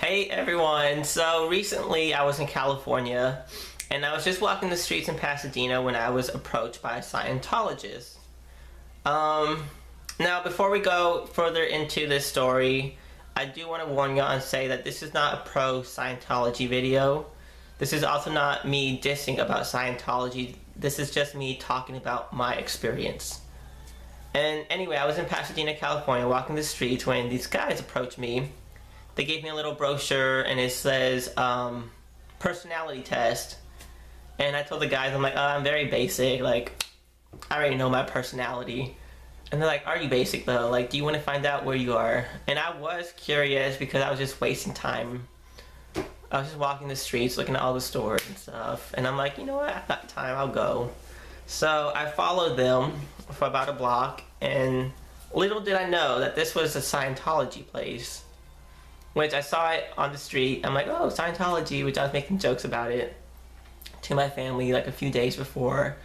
Hey everyone, so recently I was in California and I was just walking the streets in Pasadena when I was approached by a Scientologist. Now before we go further into this story, I do want to warn y'all and say that this is not a pro-Scientology video. This is also not me dissing about Scientology. This is just me talking about my experience. And anyway, I was in Pasadena, California, walking the streets when these guys approached me. They gave me a little brochure and it says personality test. And I told the guys, I'm like, oh, I'm very basic. Like, I already know my personality. And they're like, are you basic though? Like, do you want to find out where you are? And I was curious because I was just wasting time. I was just walking the streets, looking at all the stores and stuff. And I'm like, you know what? I've got time. I'll go. So I followed them for about a block. And little did I know that this was a Scientology place. Which I saw it on the street. I'm like, oh, Scientology, which I was making jokes about it to my family like a few days before.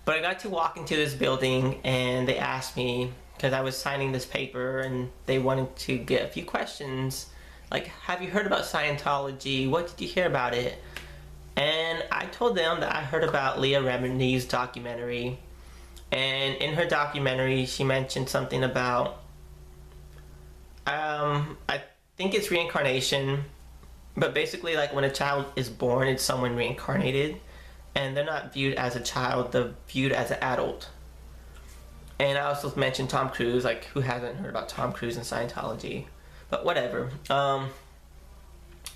But I got to walk into this building and they asked me, because I was signing this paper and they wanted to get a few questions. Like, have you heard about Scientology? What did you hear about it? And I told them that I heard about Leah Remini's documentary. And in her documentary, she mentioned something about, I think it's reincarnation, but basically like when a child is born, it's someone reincarnated and they're not viewed as a child, they're viewed as an adult. And I also mentioned Tom Cruise, like who hasn't heard about Tom Cruise and Scientology, but whatever.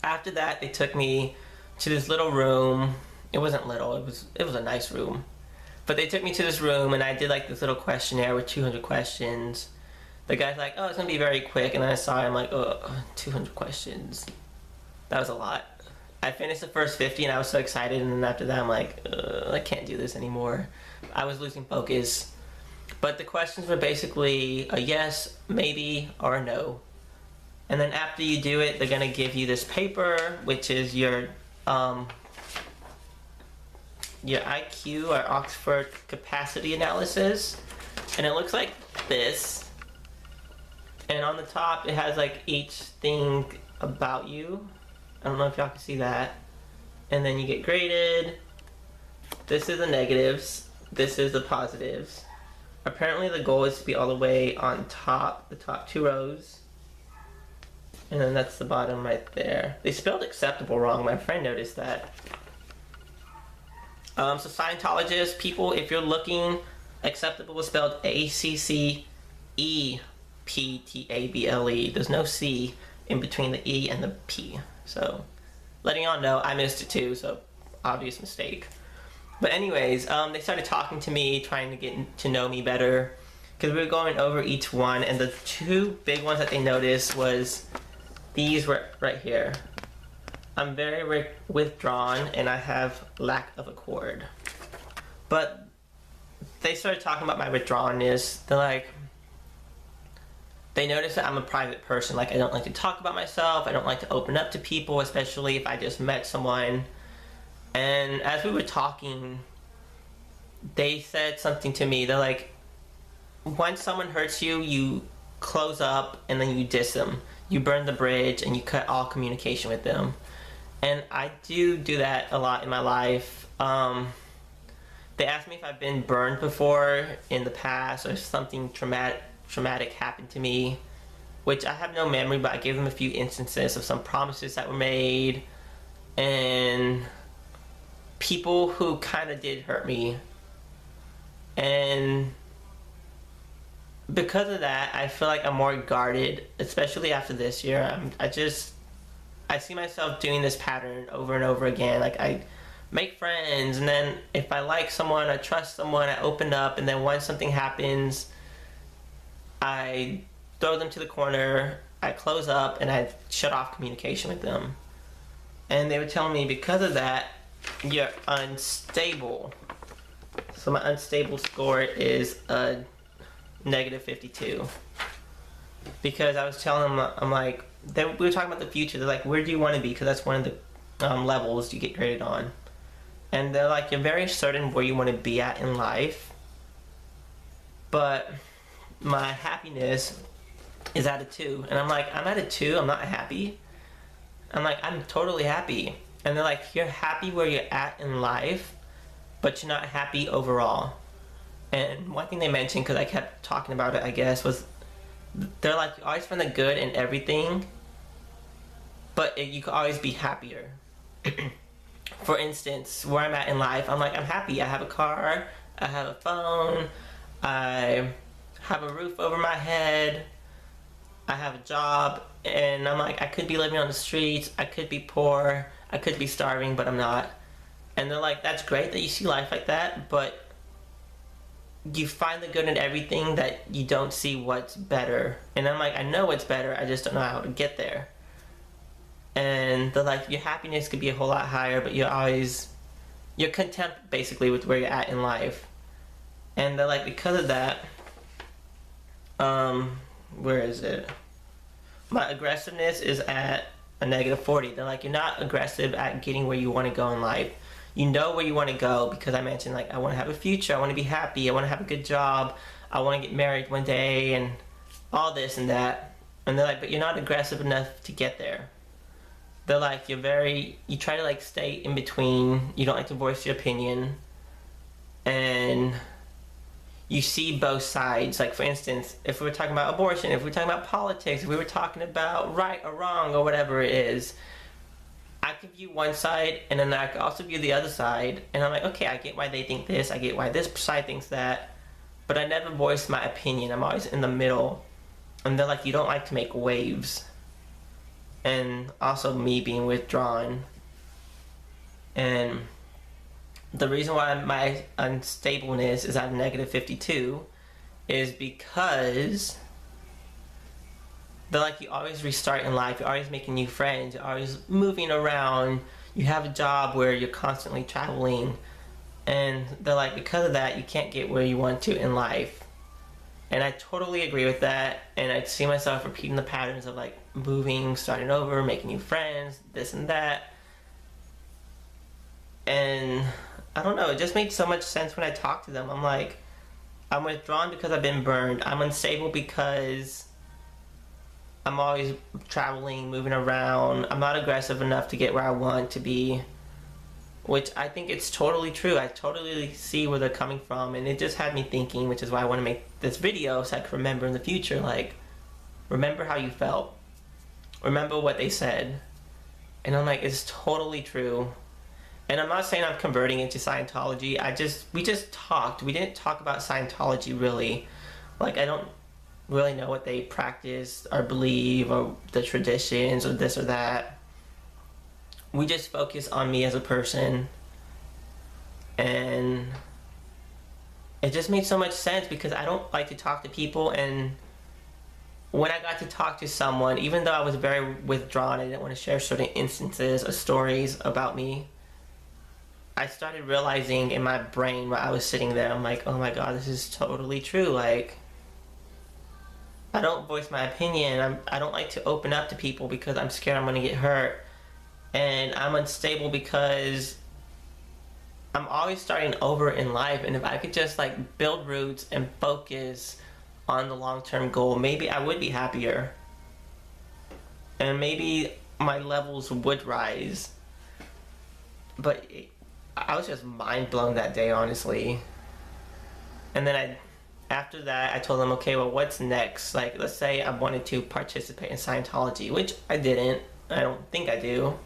After that they took me to this little room. It wasn't little, it was a nice room, but they took me to this room and I did like this little questionnaire with 200 questions. The guy's like, oh, it's gonna be very quick, and then I saw him like, oh, 200 questions. That was a lot. I finished the first 50 and I was so excited, and then after that I'm like, I can't do this anymore. I was losing focus. But the questions were basically a yes, maybe, or a no. And then after you do it, they're gonna give you this paper, which is your IQ or Oxford Capacity Analysis. And it looks like this. And on the top, it has like each thing about you. I don't know if y'all can see that. And then you get graded. This is the negatives. This is the positives. Apparently the goal is to be all the way on top, the top 2 rows. And then that's the bottom right there. They spelled acceptable wrong. My friend noticed that. So Scientologists, people, if you're looking, acceptable is spelled A-C-C-E-P-T-A-B-L-E. There's no C in between the E and the P. So, letting y'all know, I missed it too, so obvious mistake. But anyways, they started talking to me, trying to get to know me better, because we were going over each one, and the 2 big ones that they noticed was these were right here. I'm very withdrawn, and I have lack of accord. But they started talking about my withdrawnness. They're like, they notice that I'm a private person. Like, I don't like to talk about myself. I don't like to open up to people, especially if I just met someone. And as we were talking, they said something to me. They're like, once someone hurts you, you close up and then you diss them. You burn the bridge and you cut all communication with them. And I do that a lot in my life. They asked me if I've been burned before in the past or something traumatic happened to me, which I have no memory, but I gave them a few instances of some promises that were made and people who kind of did hurt me. And because of that, I feel like I'm more guarded, especially after this year. I see myself doing this pattern over and over again. Like, I make friends, and then if I like someone, I trust someone, I open up, and then once something happens, I throw them to the corner, I close up, and I shut off communication with them. And they were telling me because of that, you're unstable. So my unstable score is a -52. Because I was telling them, I'm like, we were talking about the future. They're like, where do you want to be? Because that's one of the levels you get graded on. And they're like, you're very certain where you want to be at in life. But my happiness is at a 2. And I'm like, I'm at a 2, I'm not happy. I'm like, I'm totally happy. And they're like, you're happy where you're at in life, but you're not happy overall. And one thing they mentioned, because I kept talking about it, I guess, was they're like, you always find the good in everything, but you could always be happier. For instance, where I'm at in life, I'm like, I'm happy. I have a car, I have a phone, I have a roof over my head, I have a job, and I'm like, I could be living on the streets, I could be poor, I could be starving, but I'm not. And they're like, that's great that you see life like that, but you find the good in everything that you don't see what's better. And I'm like, I know what's better, I just don't know how to get there. And they're like, your happiness could be a whole lot higher, but you're content basically with where you're at in life. And they're like, because of that, where is it? My aggressiveness is at a -40. They're like, you're not aggressive at getting where you want to go in life. You know where you want to go, because I mentioned, like, I want to have a future, I want to be happy, I want to have a good job, I want to get married one day, and all this and that. And they're like, but you're not aggressive enough to get there. They're like, you try to, like, stay in between, you don't like to voice your opinion, and you see both sides. Like, for instance, if we were talking about abortion, if we were talking about politics, if we were talking about right or wrong or whatever it is, I could view one side, and then I could also view the other side, and I'm like, okay, I get why they think this, I get why this side thinks that, but I never voice my opinion. I'm always in the middle. And they're like, you don't like to make waves. And also me being withdrawn. And the reason why my unstableness is at a -52 is because they're like, you always restart in life, you're always making new friends, you're always moving around, you have a job where you're constantly traveling, and they're like, because of that, you can't get where you want to in life. And I totally agree with that, and I see myself repeating the patterns of, like, moving, starting over, making new friends, this and that. And I don't know, it just made so much sense when I talk to them. I'm like, I'm withdrawn because I've been burned. I'm unstable because I'm always traveling, moving around. I'm not aggressive enough to get where I want to be, which I think it's totally true. I totally see where they're coming from, and it just had me thinking, which is why I want to make this video, so I can remember in the future, like, remember how you felt. Remember what they said. And I'm like, it's totally true. And I'm not saying I'm converting into Scientology. We just talked. We didn't talk about Scientology, really. Like, I don't really know what they practice or believe, or the traditions, or this or that. We just focus on me as a person, and it just made so much sense because I don't like to talk to people. And when I got to talk to someone, even though I was very withdrawn, I didn't want to share certain instances or stories about me, I started realizing in my brain while I was sitting there, I'm like, oh my god, this is totally true. Like, I don't voice my opinion. I don't like to open up to people because I'm scared I'm going to get hurt. And I'm unstable because I'm always starting over in life. And if I could just, like, build roots and focus on the long-term goal, maybe I would be happier. And maybe my levels would rise. But I was just mind blown that day, honestly. And then after that, I told them, okay, well, what's next? Like, let's say I wanted to participate in Scientology, which I didn't. I don't think I do.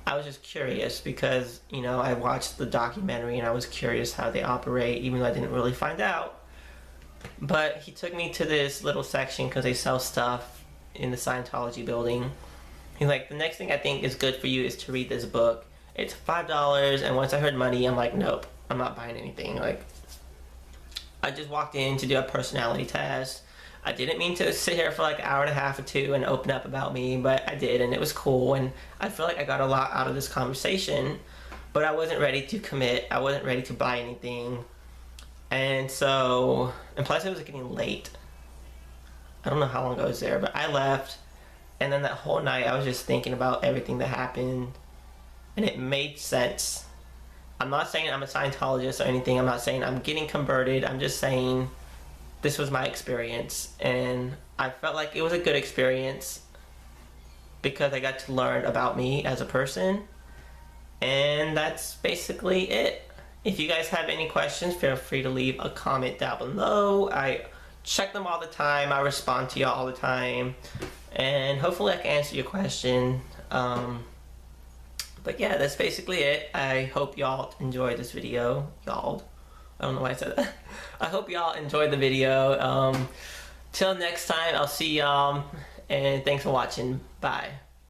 I was just curious because, you know, I watched the documentary and I was curious how they operate, even though I didn't really find out. But he took me to this little section because they sell stuff in the Scientology building. He's like, the next thing I think is good for you is to read this book. It's $5, and once I heard money, I'm like, nope, I'm not buying anything. Like, I just walked in to do a personality test. I didn't mean to sit here for like an hour and a half or two and open up about me, but I did, and it was cool, and I feel like I got a lot out of this conversation, but I wasn't ready to commit. I wasn't ready to buy anything. And so, and plus it was getting late. I don't know how long I was there, but I left, and then that whole night I was just thinking about everything that happened, and it made sense. I'm not saying I'm a Scientologist or anything. I'm not saying I'm getting converted. I'm just saying this was my experience, and I felt like it was a good experience. because I got to learn about me as a person. And that's basically it. If you guys have any questions, feel free to leave a comment down below. I check them all the time. I respond to y'all all the time. And hopefully I can answer your question. But yeah, that's basically it. I hope y'all enjoyed this video. Y'all. I don't know why I said that. I hope y'all enjoyed the video. Till next time, I'll see y'all. And thanks for watching. Bye.